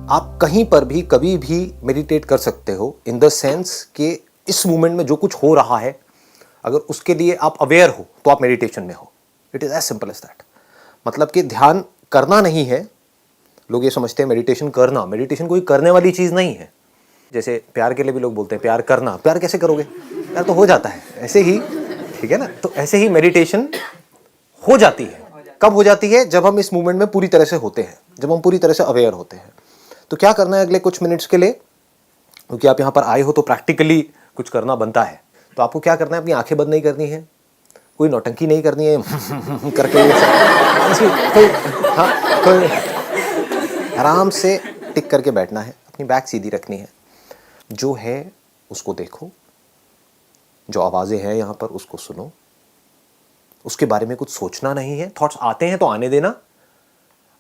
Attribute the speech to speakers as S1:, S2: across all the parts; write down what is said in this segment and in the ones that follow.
S1: आप कहीं पर भी कभी भी मेडिटेट कर सकते हो, इन द सेंस कि इस मोमेंट में जो कुछ हो रहा है अगर उसके लिए आप अवेयर हो तो आप मेडिटेशन में हो। It is as simple as that. मतलब कि ध्यान करना नहीं है। लोग ये समझते हैं मेडिटेशन करना, मेडिटेशन कोई करने वाली चीज़ नहीं है। जैसे प्यार के लिए भी लोग बोलते हैं प्यार करना, प्यार कैसे करोगे, प्यार तो हो जाता है ऐसे ही, ठीक है ना। तो ऐसे ही मेडिटेशन हो जाती है। कब हो जाती है? जब हम इस मूवमेंट में पूरी तरह से होते हैं, जब हम पूरी तरह से अवेयर होते हैं। तो क्या करना है अगले कुछ मिनट्स के लिए, क्योंकि आप यहाँ पर आए हो तो प्रैक्टिकली कुछ करना बनता है। तो आपको क्या करना है, अपनी आंखें बंद नहीं करनी है, कोई नौटंकी नहीं करनी है करके कोई, हाँ, कोई आराम से टिक करके बैठना है, अपनी बैक सीधी रखनी है, जो है उसको देखो, जो आवाज़ें हैं यहाँ पर उसको सुनो, उसके बारे में कुछ सोचना नहीं है। थॉट्स आते हैं तो आने देना,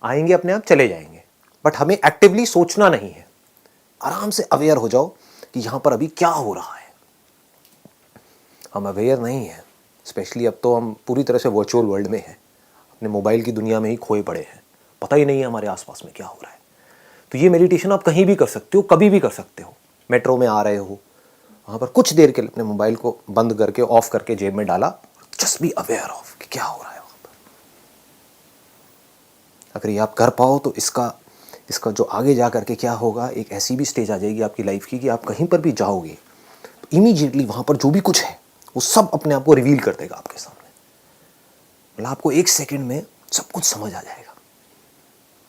S1: आएंगे अपने आप चले जाएंगे, बट हमें एक्टिवली सोचना नहीं है। आराम से अवेयर हो जाओ कि यहाँ पर अभी क्या हो रहा है। हम अवेयर नहीं हैं, स्पेशली अब तो हम पूरी तरह से वर्चुअल वर्ल्ड में हैं, अपने मोबाइल की दुनिया में ही खोए पड़े हैं, पता ही नहीं है हमारे आसपास में क्या हो रहा है। तो ये मेडिटेशन आप कहीं भी कर सकते हो, कभी भी कर सकते हो। मेट्रो में आ रहे हो, वहाँ पर कुछ देर के लिए अपने मोबाइल को बंद करके ऑफ करके जेब में डाला, जस्ट बी अवेयर ऑफ कि क्या हो रहा है वहाँ पर। अगर ये आप कर पाओ तो इसका जो आगे जा करके क्या होगा, एक ऐसी भी स्टेज आ जाएगी आपकी लाइफ की कि आप कहीं पर भी जाओगे तो इमीडिएटली वहाँ पर जो भी कुछ है वो सब अपने आप को रिवील कर देगा आपके सामने। मतलब आपको 1 सेकंड में सब कुछ समझ आ जाएगा।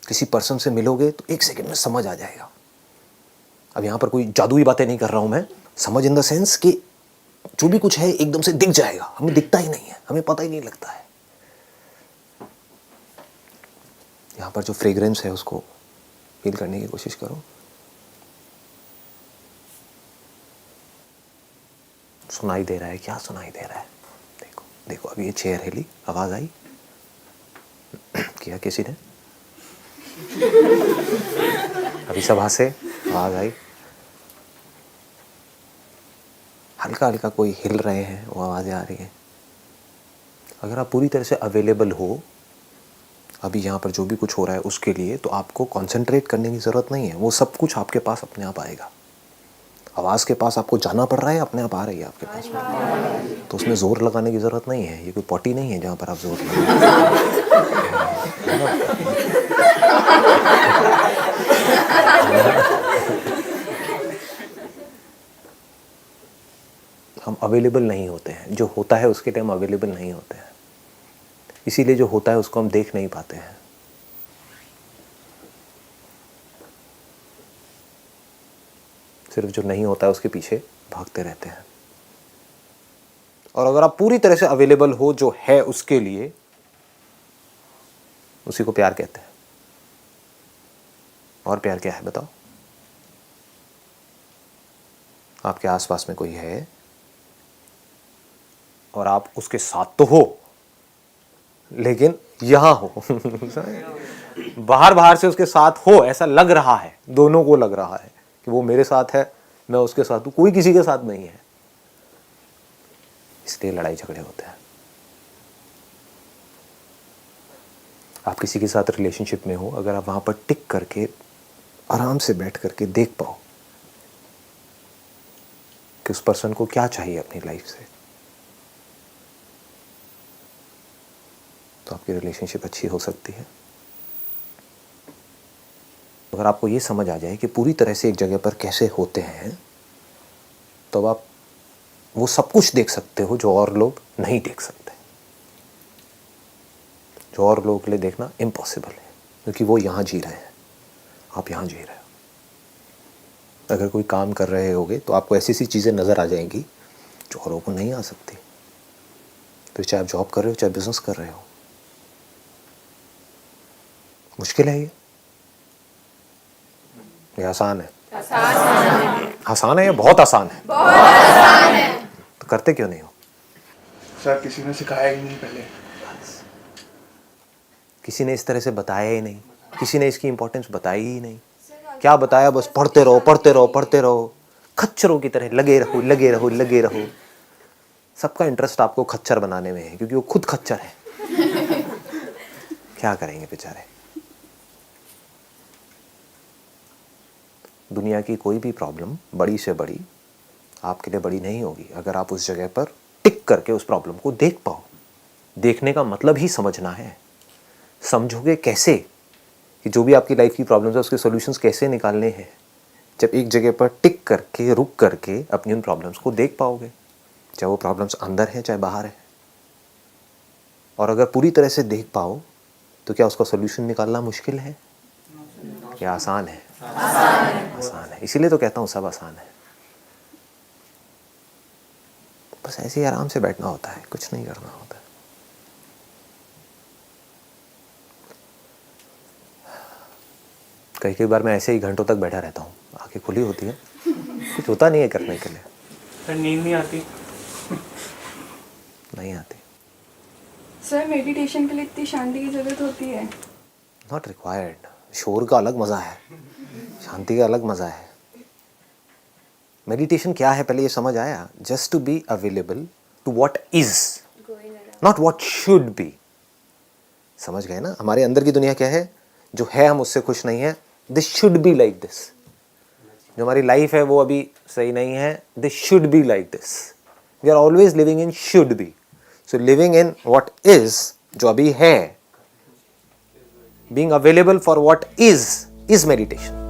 S1: किसी पर्सन से मिलोगे तो 1 सेकंड में समझ आ जाएगा। अब यहाँ पर कोई जादुई बातें नहीं कर रहा हूँ मैं, समझ इन द सेंस कि जो भी कुछ है एकदम से दिख जाएगा। हमें दिखता ही नहीं है, हमें पता ही नहीं लगता है। यहाँ पर जो फ्रेग्रेंस है उसको फील करने की कोशिश करो। सुनाई दे रहा है, क्या सुनाई दे रहा है? देखो देखो, अभी ये चेयर हिली, आवाज आई किया किसी ने, अभी सभा से आवाज आई, हल्का हल्का कोई हिल रहे हैं, वो आवाज़ें आ रही हैं। अगर आप पूरी तरह से अवेलेबल हो अभी यहाँ पर जो भी कुछ हो रहा है उसके लिए, तो आपको कंसंट्रेट करने की ज़रूरत नहीं है, वो सब कुछ आपके पास अपने आप आएगा। आवाज़ के पास आपको जाना पड़ रहा है, अपने आप आ रही है आपके पास में। तो उसमें ज़ोर लगाने की ज़रूरत नहीं है। ये कोई पॉटी नहीं है जहाँ पर आप ज़ोर हम अवेलेबल नहीं होते हैं। जो होता है उसके लिए हम अवेलेबल नहीं होते हैं, इसीलिए जो होता है उसको हम देख नहीं पाते हैं। सिर्फ जो नहीं होता है उसके पीछे भागते रहते हैं। और अगर आप पूरी तरह से अवेलेबल हो जो है उसके लिए, उसी को प्यार कहते हैं। और प्यार क्या है बताओ? आपके आसपास में कोई है और आप उसके साथ तो हो, लेकिन यहां हो बाहर बाहर से उसके साथ हो, ऐसा लग रहा है, दोनों को लग रहा है कि वो मेरे साथ है, मैं उसके साथ हूं, कोई किसी के साथ नहीं है। इसलिए लड़ाई झगड़े होते हैं। आप किसी के साथ रिलेशनशिप में हो, अगर आप वहां पर टिक करके आराम से बैठ करके देख पाओ कि उस पर्सन को क्या चाहिए अपनी लाइफ से, तो आपकी रिलेशनशिप अच्छी हो सकती है। अगर आपको ये समझ आ जाए कि पूरी तरह से एक जगह पर कैसे होते हैं, तो अब आप वो सब कुछ देख सकते हो जो और लोग नहीं देख सकते, जो और लोगों के लिए देखना इम्पॉसिबल है, क्योंकि वो यहाँ जी रहे हैं, आप यहाँ जी रहे हो। अगर कोई काम कर रहे होगे तो आपको ऐसी सी चीज़ें नज़र आ जाएंगी जो औरों को नहीं आ सकती। फिर चाहे आप जॉब कर रहे हो, चाहे बिजनेस कर रहे हो, मुश्किल है ये आसान है? आसान है या बहुत आसान है? तो करते क्यों नहीं हो?
S2: सर किसी ने सिखाया ही नहीं पहले,
S1: किसी ने इस तरह से बताया ही नहीं, किसी ने इसकी इंपॉर्टेंस बताई ही नहीं। क्या बताया? बस पढ़ते रहो पढ़ते रहो पढ़ते रहो, खच्चरों की तरह लगे रहो लगे रहो लगे रहो। सबका इंटरेस्ट आपको खच्चर बनाने में है, क्योंकि वो खुद खच्चर है। क्या करेंगे बेचारे। दुनिया की कोई भी प्रॉब्लम बड़ी से बड़ी आपके लिए बड़ी नहीं होगी अगर आप उस जगह पर टिक करके उस प्रॉब्लम को देख पाओ। देखने का मतलब ही समझना है। समझोगे कैसे कि जो भी आपकी लाइफ की प्रॉब्लम्स है उसके सॉल्यूशंस कैसे निकालने हैं, जब एक जगह पर टिक करके रुक करके अपनी उन प्रॉब्लम्स को देख पाओगे, चाहे वो प्रॉब्लम्स अंदर है चाहे बाहर है। और अगर पूरी तरह से देख पाओ तो क्या उसका सॉल्यूशन निकालना मुश्किल है या आसान है? आसान है। इसीलिए तो कहता हूँ सब आसान है। बस ऐसे ही आराम से बैठना होता है, कुछ नहीं करना होता है। कई बार मैं ऐसे ही घंटों तक बैठा रहता हूँ, आंखें खुली होती है, कुछ होता नहीं है करने के लिए।
S2: सर नींद नहीं आती?
S1: नहीं आती।
S3: सर मेडिटेशन के लिए इतनी शांति की ज़रूरत होती है?
S1: Not required. शोर का अलग मज़ा है, शांति का अलग मज़ा है। मेडिटेशन क्या है पहले ये समझ आया? Just to be available to what is, not what should be. समझ गए ना? हमारे अंदर की दुनिया क्या है? जो है हम उससे खुश नहीं है, this should be like this. जो हमारी लाइफ है वो अभी सही नहीं है, this should be like this. We are always living in should be. So living in what is, जो अभी है, being available for what is meditation.